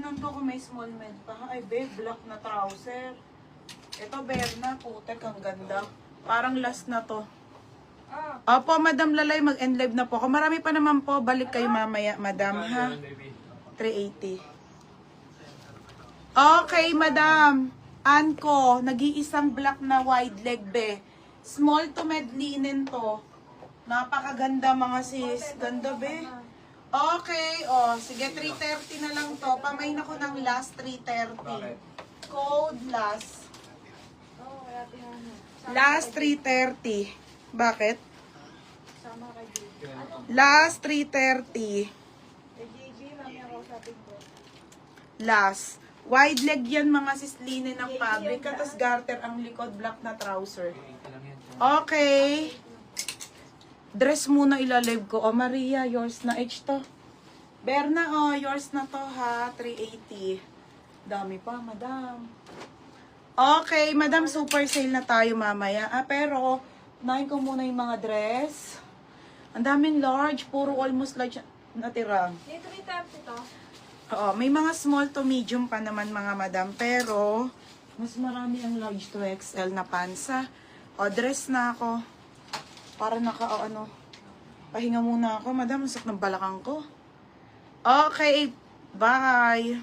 Tignan ko kung may small med pa. Ay, babe, black na trouser. Ito, Berna, putek, ang ganda. Parang last na to. Opo, Madam Lalay, mag-end live na po. Kung marami pa naman po, balik kayo mamaya, Madam, ha? 380. Okay, Madam. Anko, nag-iisang black na wide leg, be. Small to med linen to. Napakaganda, mga sis. Ganda, be. Okay, sige, 330 na lang to. Pamain ako ng last 330. Code last. Last 330. Bakit? Last 330. Last. Wide leg yan, mga sis, linen ng fabric. Tapos garter ang likod, black na trouser. Okay. Dress muna ilalive ko. Maria, yours na. H to. Berna, yours na to, ha. 380. Dami pa, Madam. Okay, Madam, super sale na tayo mamaya. Pero, unahin ko muna yung mga dress. Ang daming large. Puro almost large natira. Dito may tab ito. Oo, may mga small to medium pa naman, mga Madam. Pero, mas marami ang large to XL na pansa. Dress na ako. Para pahinga muna ako. Madam, sakit ng balakang ko. Okay, bye!